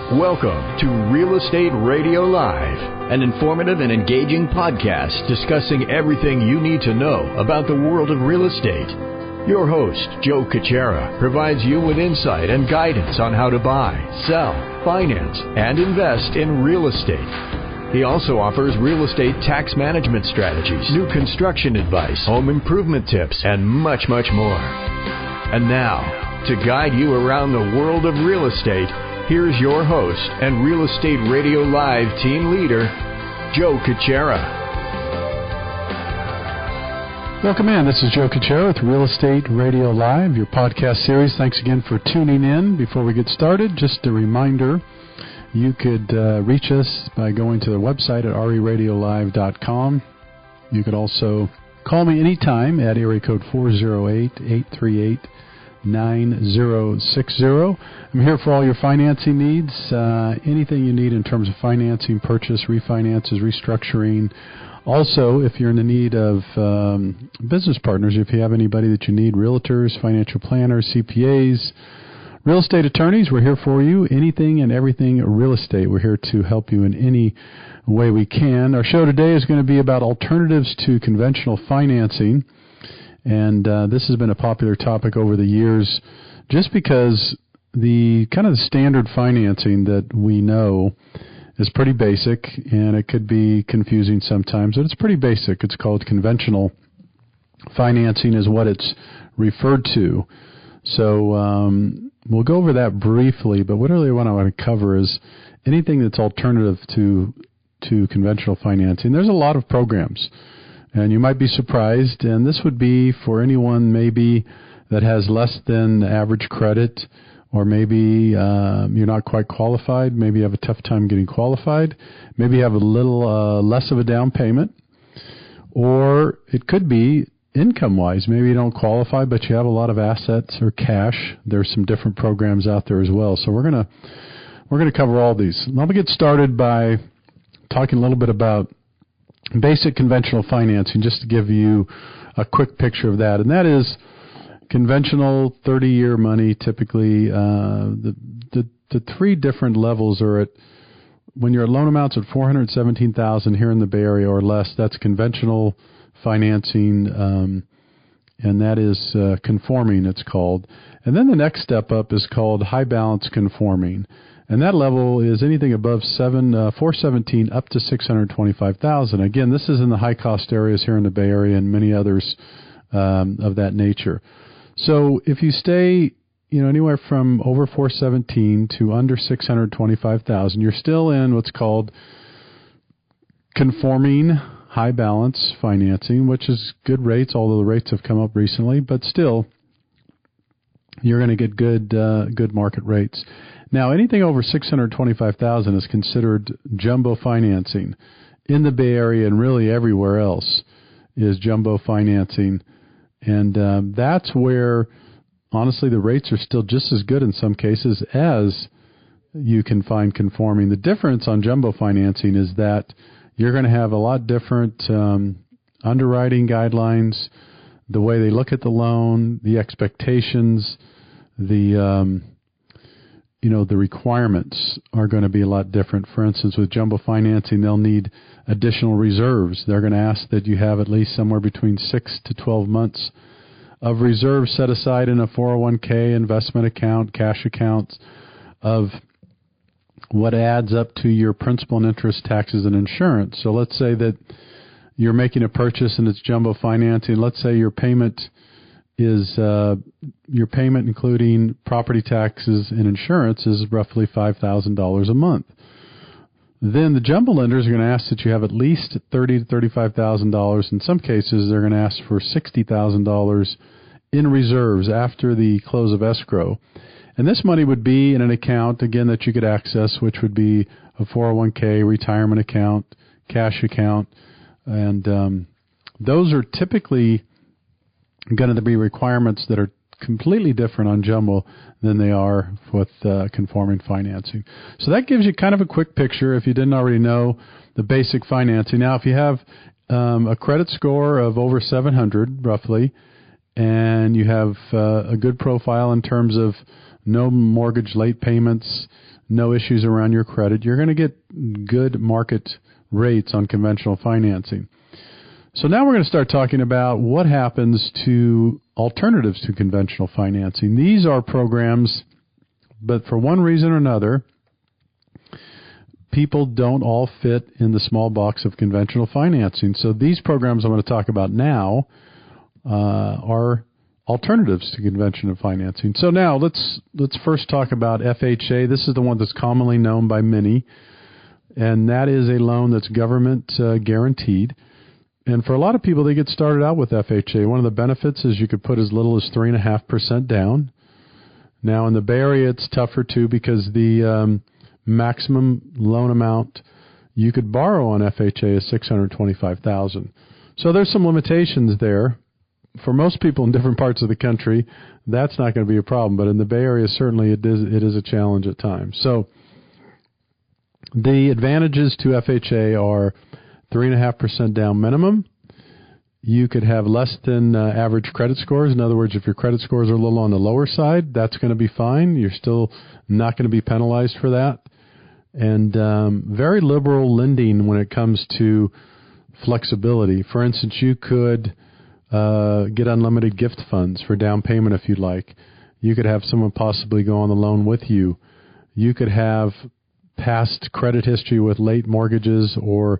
Welcome to Real Estate Radio Live, an informative and engaging podcast discussing everything you need to know about the world of real estate. Your host, Joe Cucchiara, provides you with insight and guidance on how to buy, sell, finance, and invest in real estate. He also offers real estate tax management strategies, new construction advice, home improvement tips, and much, much more. And now, to guide you around the world of real estate, here's your host and Real Estate Radio Live team leader, Joe Cucchiara. Welcome in. This is Joe Cucchiara with Real Estate Radio Live, your podcast series. Thanks again for tuning in. Before we get started, just a reminder, you could reach us by going to the website at reradiolive.com. You could also call me anytime at area code 408-838-9060. I'm here for all your financing needs, anything you need in terms of financing, purchase, refinances, restructuring. Also, if you're in the need of business partners, if you have anybody that you need, realtors, financial planners, CPAs, real estate attorneys, we're here for you. Anything and everything real estate. We're here to help you in any way we can. Our show today is going to be about alternatives to conventional financing. And this has been a popular topic over the years just because the kind of the standard financing that we know is pretty basic, and it could be confusing sometimes, but it's pretty basic. It's called conventional financing is what it's referred to. So we'll go over that briefly, but what I really want to cover is anything that's alternative to conventional financing. There's a lot of programs. And you might be surprised, and this would be for anyone maybe that has less than average credit, or maybe you're not quite qualified, maybe you have a tough time getting qualified, maybe you have a little less of a down payment, or it could be income-wise. Maybe you don't qualify, but you have a lot of assets or cash. There's some different programs out there as well. So we're gonna cover all these. Let me get started by talking a little bit about basic conventional financing, just to give you a quick picture of that. And that is conventional 30-year money. Typically, the three different levels are at, when your loan amounts at $417,000 here in the Bay Area or less, that's conventional financing, and that is conforming, it's called. And then the next step up is called high balance conforming. And that level is anything above $417,000 up to $625,000. Again, this is in the high-cost areas here in the Bay Area and many others of that nature. So if you stay, anywhere from over $417,000 to under $625,000, you're still in what's called conforming high balance financing, which is good rates, although the rates have come up recently, but still, you're going to get good market rates. Now, anything over $625,000 is considered jumbo financing. In the Bay Area and really everywhere else is jumbo financing. And that's where, honestly, the rates are still just as good in some cases as you can find conforming. The difference on jumbo financing is that you're going to have a lot different underwriting guidelines, the way they look at the loan, the expectations, the requirements are going to be a lot different. For instance, with jumbo financing, they'll need additional reserves. They're going to ask that you have at least somewhere between 6 to 12 months of reserves set aside in a 401k, investment account, cash accounts, of what adds up to your principal and interest, taxes, and insurance. So let's say that you're making a purchase and it's jumbo financing. Let's say your payment is including property taxes and insurance is roughly $5,000 a month. Then the jumbo lenders are going to ask that you have at least $30,000 to $35,000. In some cases, they're going to ask for $60,000 in reserves after the close of escrow. And this money would be in an account, again, that you could access, which would be a 401k, retirement account, cash account. And those are typically going to be requirements that are completely different on jumbo than they are with conforming financing. So that gives you kind of a quick picture, if you didn't already know, the basic financing. Now, if you have a credit score of over 700, roughly, and you have a good profile in terms of no mortgage late payments, no issues around your credit, you're going to get good market rates on conventional financing. So now we're going to start talking about what happens to alternatives to conventional financing. These are programs, but for one reason or another, people don't all fit in the small box of conventional financing. So these programs I'm going to talk about now are alternatives to conventional financing. So now let's first talk about FHA. This is the one that's commonly known by many, and that is a loan that's government guaranteed. And for a lot of people, they get started out with FHA. One of the benefits is you could put as little as 3.5% down. Now, in the Bay Area, it's tougher, too, because the maximum loan amount you could borrow on FHA is $625,000. So there's some limitations there. For most people in different parts of the country, that's not going to be a problem. But in the Bay Area, certainly it is a challenge at times. So the advantages to FHA are 3.5% down minimum. You could have less than average credit scores. In other words, if your credit scores are a little on the lower side, that's going to be fine. You're still not going to be penalized for that. And very liberal lending when it comes to flexibility. For instance, you could get unlimited gift funds for down payment if you'd like. You could have someone possibly go on the loan with you. You could have past credit history with late mortgages or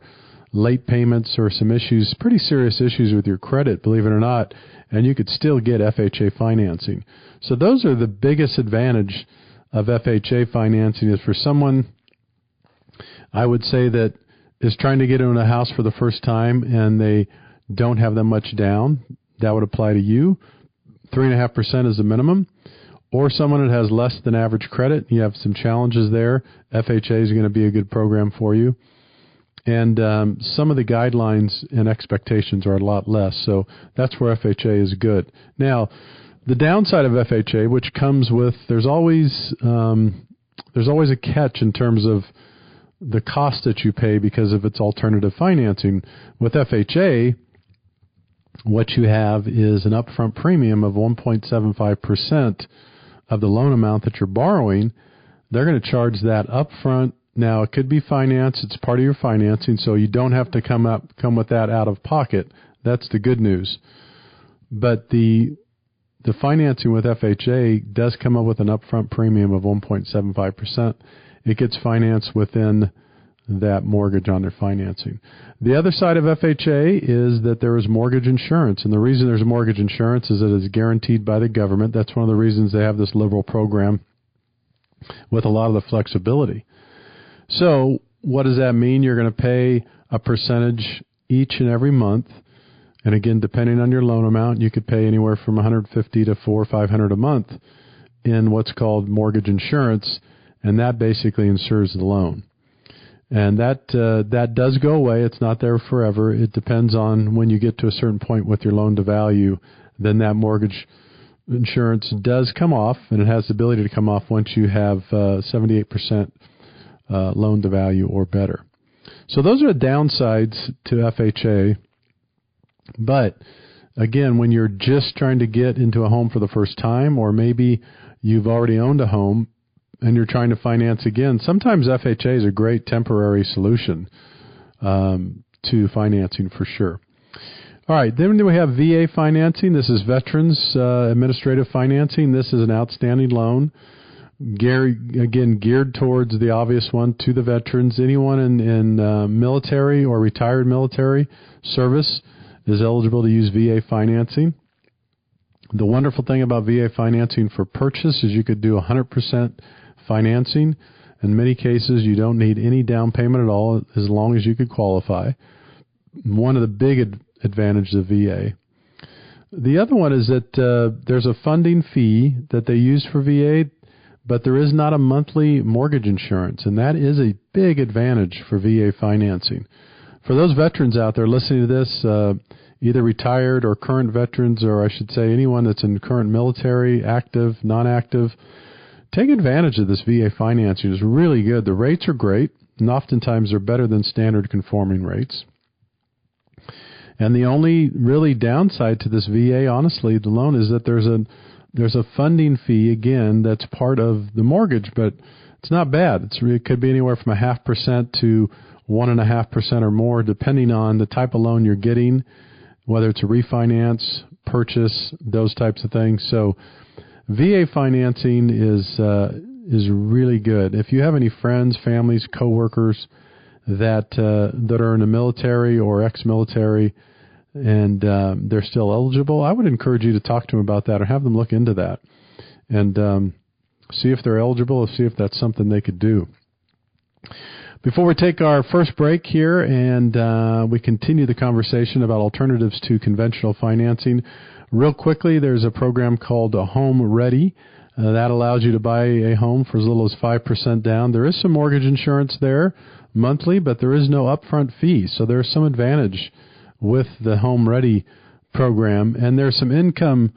late payments or some issues, pretty serious issues with your credit, believe it or not, and you could still get FHA financing. So those are the biggest advantage of FHA financing is for someone, I would say, that is trying to get into a house for the first time and they don't have that much down. That would apply to you. 3.5% is the minimum. Or someone that has less than average credit, you have some challenges there. FHA is going to be a good program for you. And some of the guidelines and expectations are a lot less. So that's where FHA is good. Now, the downside of FHA, which comes with, there's always a catch in terms of the cost that you pay because of its alternative financing. With FHA, what you have is an upfront premium of 1.75% of the loan amount that you're borrowing. They're going to charge that upfront. Now, it could be financed. It's part of your financing, so you don't have to come with that out of pocket. That's the good news. But the financing with FHA does come up with an upfront premium of 1.75%. It gets financed within that mortgage on their financing. The other side of FHA is that there is mortgage insurance, and the reason there's mortgage insurance is that it's guaranteed by the government. That's one of the reasons they have this liberal program with a lot of the flexibility. So what does that mean? You're going to pay a percentage each and every month. And again, depending on your loan amount, you could pay anywhere from $150 to $400 or $500 a month in what's called mortgage insurance, and that basically insures the loan. And that does go away. It's not there forever. It depends on when you get to a certain point with your loan to value, then that mortgage insurance does come off, and it has the ability to come off once you have 78% loan to value or better. So those are the downsides to FHA. But again, when you're just trying to get into a home for the first time, or maybe you've already owned a home and you're trying to finance again, sometimes FHA is a great temporary solution to financing for sure. All right, then we have VA financing. This is Veterans Administrative Financing. This is an outstanding loan. Geared towards the obvious one, to the veterans. Anyone in military or retired military service is eligible to use VA financing. The wonderful thing about VA financing for purchase is you could do 100% financing. In many cases, you don't need any down payment at all as long as you could qualify. One of the big advantages of VA. The other one is that there's a funding fee that they use for VA, but there is not a monthly mortgage insurance, and that is a big advantage for VA financing. For those veterans out there listening to this, either retired or current veterans, or I should say anyone that's in current military, active, non-active, take advantage of this VA financing. It's really good. The rates are great, and oftentimes they're better than standard conforming rates. And the only really downside to this VA, honestly, the loan is that there's a funding fee, again, that's part of the mortgage, but it's not bad. It could be anywhere from 0.5% to 1.5% or more, depending on the type of loan you're getting, whether it's a refinance, purchase, those types of things. So VA financing is really good. If you have any friends, families, coworkers that are in the military or ex-military and they're still eligible, I would encourage you to talk to them about that or have them look into that and see if they're eligible, see if that's something they could do. Before we take our first break here and we continue the conversation about alternatives to conventional financing, real quickly, there's a program called Home Ready. That allows you to buy a home for as little as 5% down. There is some mortgage insurance there monthly, but there is no upfront fee. So there's some advantage with the Home Ready program. And there's some income,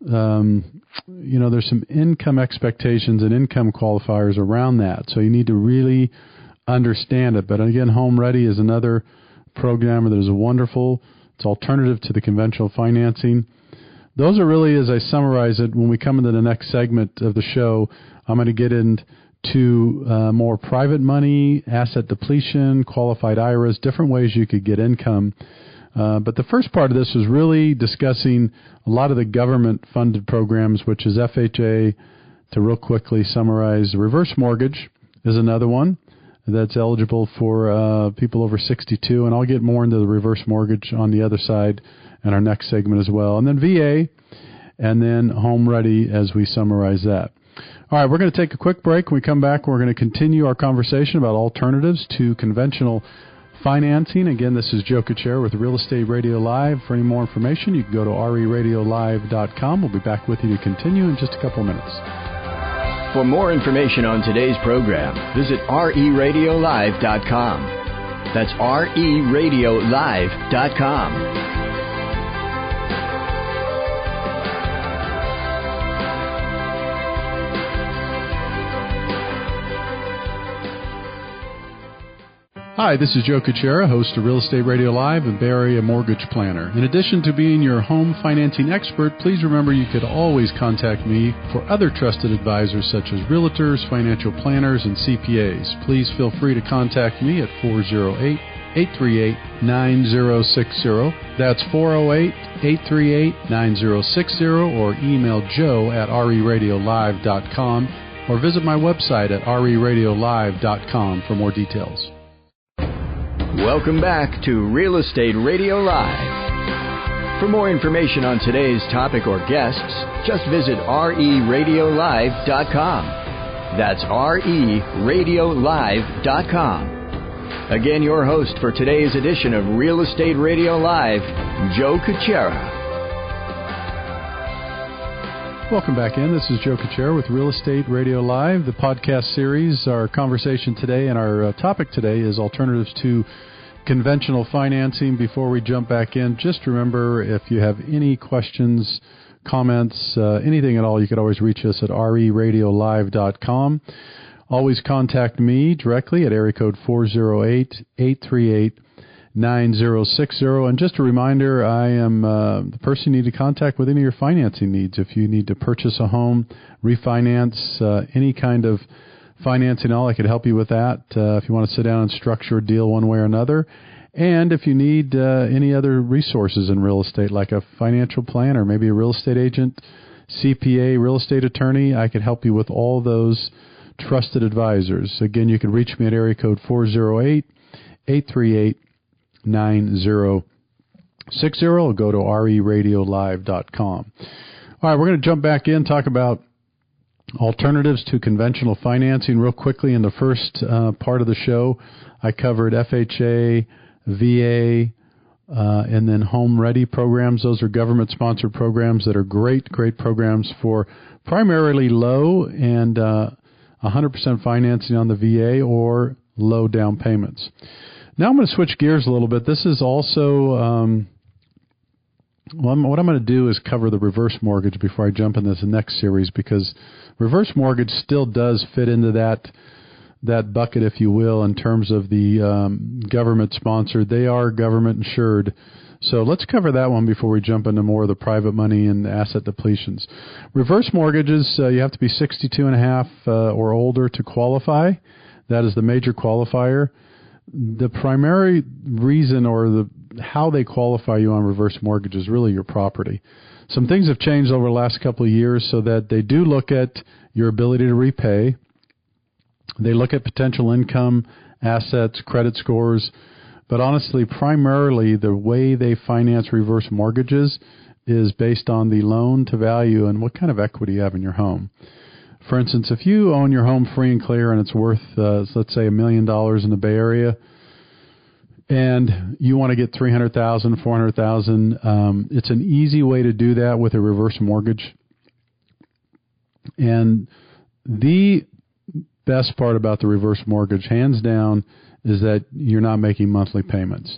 there's some income expectations and income qualifiers around that. So you need to really understand it. But again, Home Ready is another program that is wonderful. It's alternative to the conventional financing. Those are really, as I summarize it, when we come into the next segment of the show, I'm going to get into more private money, asset depletion, qualified IRAs, different ways you could get income. But the first part of this is really discussing a lot of the government-funded programs, which is FHA. To real quickly summarize, reverse mortgage is another one that's eligible for people over 62, and I'll get more into the reverse mortgage on the other side in our next segment as well. And then VA, and then Home Ready as we summarize that. All right, we're going to take a quick break. When we come back, we're going to continue our conversation about alternatives to conventional financing. Again, this is Joe Cucchiara with Real Estate Radio Live. For any more information, you can go to reradiolive.com. We'll be back with you to continue in just a couple minutes. For more information on today's program, visit reradiolive.com. That's reradiolive.com. Hi, this is Joe Cucchiara, host of Real Estate Radio Live and Bay Area Mortgage Planner. In addition to being your home financing expert, please remember you could always contact me for other trusted advisors such as realtors, financial planners, and CPAs. Please feel free to contact me at 408-838-9060. That's 408-838-9060, or email joe at reradiolive.com, or visit my website at reradiolive.com for more details. Welcome back to Real Estate Radio Live. For more information on today's topic or guests, just visit reradiolive.com. That's reradiolive.com. Again, your host for today's edition of Real Estate Radio Live, Joe Cucchiara. Welcome back in. This is Joe Cucchiara with Real Estate Radio Live, the podcast series. Our conversation today and our topic today is alternatives to conventional financing. Before we jump back in, just remember, if you have any questions, comments, anything at all, you could always reach us at reradiolive.com. Always contact me directly at area code 408-838-9060. And just a reminder, I am the person you need to contact with any of your financing needs. If you need to purchase a home, refinance, any kind of financing, I could help you with that. If you want to sit down and structure a deal one way or another. And if you need any other resources in real estate, like a financial planner, maybe a real estate agent, CPA, real estate attorney, I could help you with all those trusted advisors. Again, you can reach me at area code 408-838-9060, or go to reradiolive.com. All right, we're going to jump back in, talk about alternatives to conventional financing real quickly. In the first part of the show, I covered FHA, VA, and then Home Ready programs. Those are government-sponsored programs that are great programs for primarily low and 100% financing on the VA or low down payments. Now I'm going to switch gears a little bit. This is also, what I'm going to do is cover the reverse mortgage before I jump in this next series, because reverse mortgage still does fit into that bucket, if you will, in terms of the government sponsored. They are government insured, So let's cover that one before we jump into more of the private money and asset depletions. Reverse mortgages, you have to be 62 and a half or older to qualify. That is the major qualifier. The primary reason or how they qualify you on reverse mortgage is really your property. Some things have changed over the last couple of years so that they do look at your ability to repay. They look at potential income, assets, credit scores. But honestly, primarily the way they finance reverse mortgages is based on the loan to value and what kind of equity you have in your home. For instance, if you own your home free and clear and it's worth, let's say, $1 million in the Bay Area, and you want to get $300,000, $400,000, it's an easy way to do that with a reverse mortgage. And the best part about the reverse mortgage, hands down, is that you're not making monthly payments.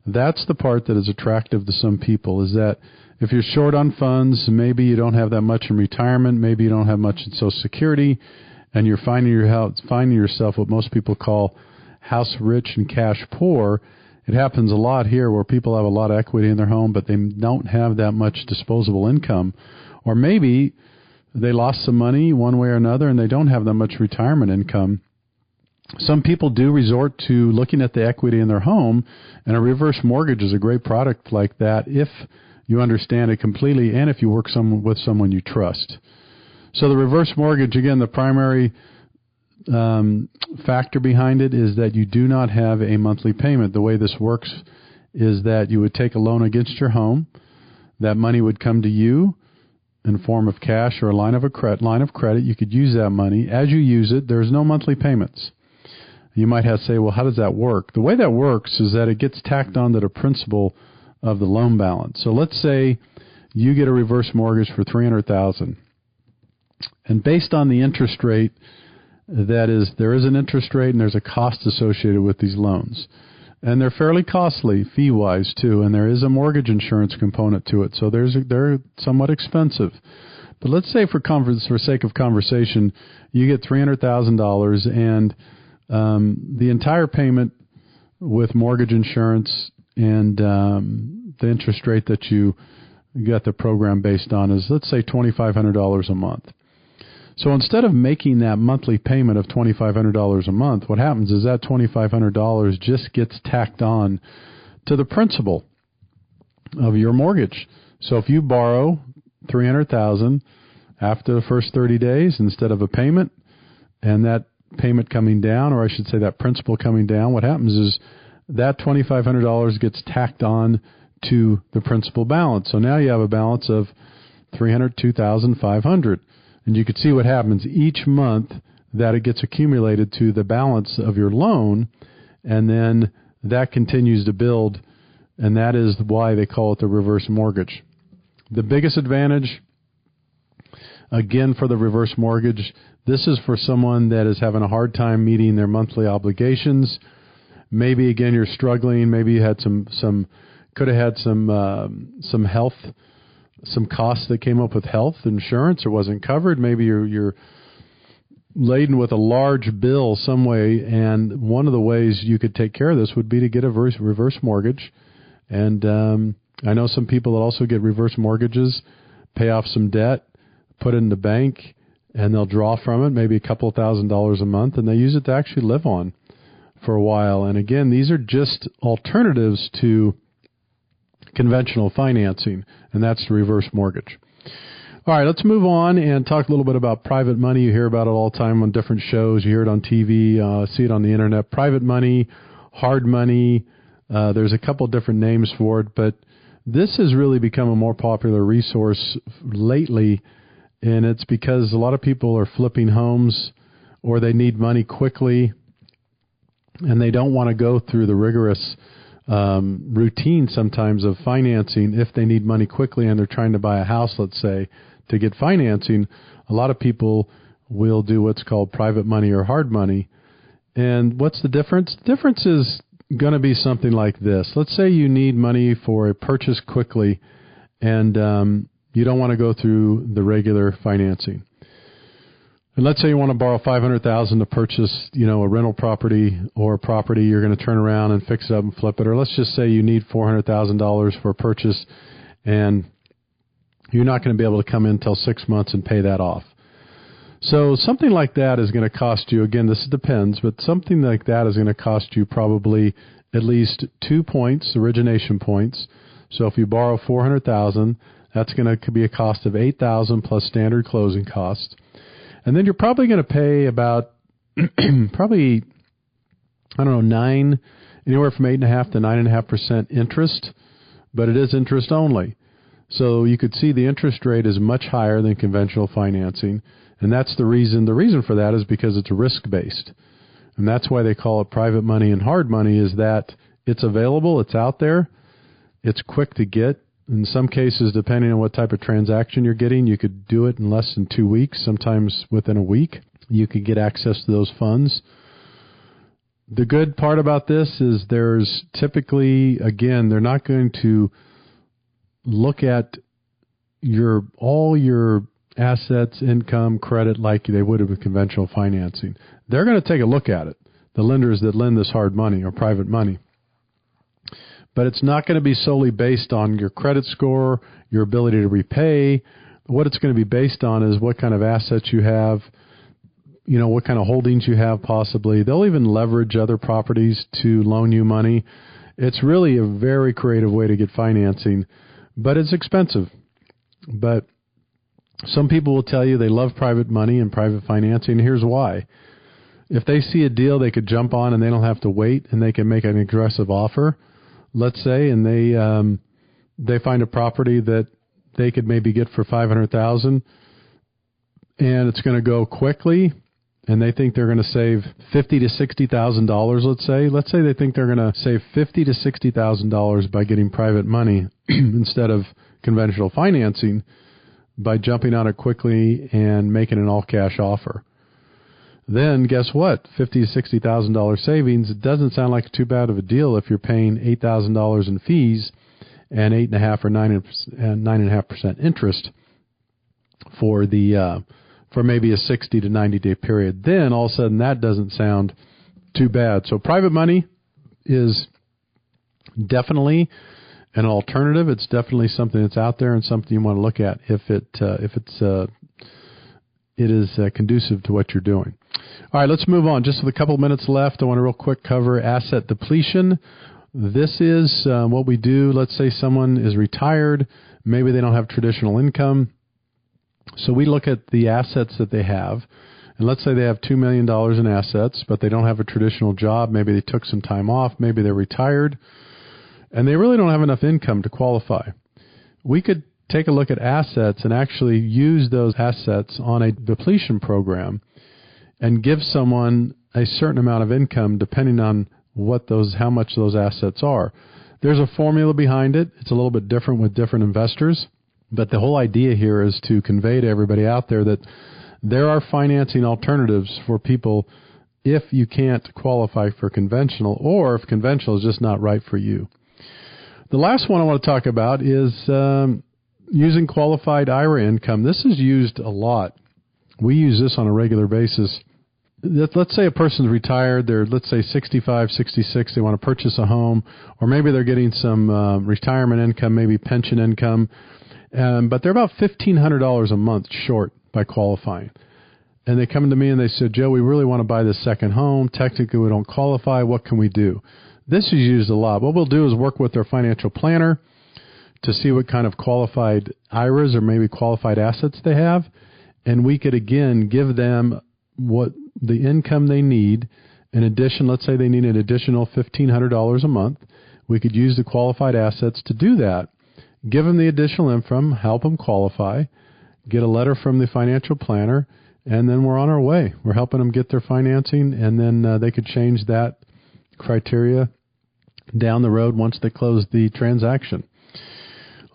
That's the part that is attractive to some people, is that if you're short on funds, maybe you don't have that much in retirement, maybe you don't have much in Social Security, and you're finding yourself what most people call house rich and cash poor. It happens a lot here where people have a lot of equity in their home, but they don't have that much disposable income. Or maybe they lost some money one way or another and they don't have that much retirement income. Some people do resort to looking at the equity in their home, and a reverse mortgage is a great product like that if you understand it completely and if you work with someone you trust. So the reverse mortgage, again, the primary factor behind it is that you do not have a monthly payment. The way this works is that you would take a loan against your home. That money would come to you in form of cash or a line of credit. You could use that money. As you use it, there's no monthly payments. You might have to say, well, how does that work? The way that works is that it gets tacked on to the principal of the loan balance. So let's say you get a reverse mortgage for $300,000. And based on the interest rate, there is an interest rate and there's a cost associated with these loans. And they're fairly costly fee-wise too, and there is a mortgage insurance component to it, so they're somewhat expensive. But let's say for sake of conversation, you get $300,000 and the entire payment with mortgage insurance and the interest rate that you got the program based on is, let's say, $2,500 a month. So instead of making that monthly payment of $2,500 a month, what happens is that $2,500 just gets tacked on to the principal of your mortgage. So if you borrow $300,000 after the first 30 days instead of a payment, and that payment coming down, or I should say that principal coming down, what happens is that $2,500 gets tacked on to the principal balance. So now you have a balance of $302,500. And you can see what happens each month that it gets accumulated to the balance of your loan, and then that continues to build, and that is why they call it the reverse mortgage. The biggest advantage, again, for the reverse mortgage, this is for someone that is having a hard time meeting their monthly obligations. Maybe, again, you're struggling. Maybe you had some health, some costs that came up with health insurance or wasn't covered. Maybe you're laden with a large bill some way, and one of the ways you could take care of this would be to get a reverse mortgage. And I know some people that also get reverse mortgages, pay off some debt, put it in the bank, and they'll draw from it maybe a couple $1,000s a month, and they use it to actually live on for a while. And again, these are just alternatives to conventional financing, and that's the reverse mortgage. All right, let's move on and talk a little bit about private money. You hear about it all the time on different shows. You hear it on TV, see it on the internet. Private money, hard money, there's a couple different names for it, but this has really become a more popular resource lately, and it's because a lot of people are flipping homes or they need money quickly, and they don't want to go through the rigorous routine sometimes of financing if they need money quickly and they're trying to buy a house, let's say, to get financing. A lot of people will do what's called private money or hard money. And what's the difference? The difference is going to be something like this. Let's say you need money for a purchase quickly and you don't want to go through the regular financing. And let's say you want to borrow $500,000 to purchase, a rental property or a property you're going to turn around and fix it up and flip it. Or let's just say you need $400,000 for a purchase and you're not going to be able to come in until 6 months and pay that off. So something like that is going to cost you, again, this depends, but something like that is going to cost you probably at least 2 points, origination points. So if you borrow $400,000, that's going to be a cost of $8,000 plus standard closing costs. And then you're probably going to pay about anywhere from 8.5% to 9.5% interest, but it is interest only. So you could see the interest rate is much higher than conventional financing, and that's the reason. The reason for that is because it's risk-based, and that's why they call it private money and hard money, is that it's available, it's out there, it's quick to get. In some cases, depending on what type of transaction you're getting, you could do it in less than 2 weeks, sometimes within a week. You could get access to those funds. The good part about this is there's typically, again, they're not going to look at all your assets, income, credit like they would with conventional financing. They're going to take a look at it, the lenders that lend this hard money or private money. But it's not going to be solely based on your credit score, your ability to repay. What it's going to be based on is what kind of assets you have, what kind of holdings you have possibly. They'll even leverage other properties to loan you money. It's really a very creative way to get financing, but it's expensive. But some people will tell you they love private money and private financing. Here's why. If they see a deal they could jump on and they don't have to wait and they can make an aggressive offer, let's say, and they find a property that they could maybe get for $500,000 and it's going to go quickly, and they think they're going to save $50,000 to $60,000, let's say they think they're going to save $50,000 to $60,000 by getting private money instead of conventional financing by jumping on it quickly and making an all-cash offer. Then guess what? $50,000 to $60,000 savings. It doesn't sound like too bad of a deal if you're paying $8,000 in fees and 8.5% or 9.5% interest for maybe a 60 to 90 day period. Then all of a sudden that doesn't sound too bad. So private money is definitely an alternative. It's definitely something that's out there and something you want to look at if it is conducive to what you're doing. All right, let's move on. Just with a couple minutes left, I want to real quick cover asset depletion. This is what we do. Let's say someone is retired. Maybe they don't have traditional income. So we look at the assets that they have. And let's say they have $2 million in assets, but they don't have a traditional job. Maybe they took some time off. Maybe they're retired. And they really don't have enough income to qualify. We could take a look at assets and actually use those assets on a depletion program and give someone a certain amount of income depending on how much those assets are. There's a formula behind it. It's a little bit different with different investors, but the whole idea here is to convey to everybody out there that there are financing alternatives for people if you can't qualify for conventional, or if conventional is just not right for you. The last one I want to talk about is using qualified IRA income. This is used a lot. We use this on a regular basis. Let's say a person's retired. They're, let's say, 65, 66. They want to purchase a home, or maybe they're getting some retirement income, maybe pension income, but they're about $1,500 a month short by qualifying. And they come to me and they said, Joe, we really want to buy this second home. Technically, we don't qualify. What can we do? This is used a lot. What we'll do is work with their financial planner to see what kind of qualified IRAs or maybe qualified assets they have. And we could, again, give them what the income they need. In addition, let's say they need an additional $1,500 a month. We could use the qualified assets to do that. Give them the additional income, help them qualify, get a letter from the financial planner, and then we're on our way. We're helping them get their financing, and then they could change that criteria down the road once they close the transaction.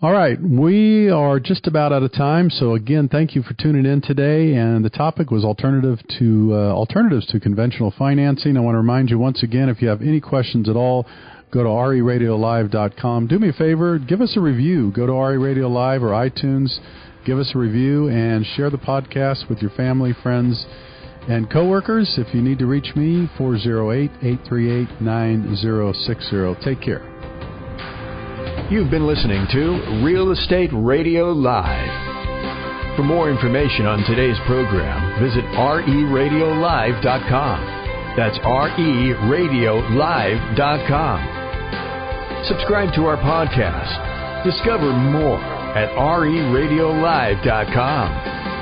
All right, we are just about out of time. So again, thank you for tuning in today. And the topic was alternatives to conventional financing. I want to remind you once again, if you have any questions at all, go to RERadiolive.com. Do me a favor, give us a review. Go to RE Radio Live or iTunes Give us a review and share the podcast with your family, friends, and coworkers. If you need to reach me, 408-838-9060. Take care. You've been listening to Real Estate Radio Live. For more information on today's program, visit reradiolive.com. That's reradiolive.com. Subscribe to our podcast. Discover more at reradiolive.com.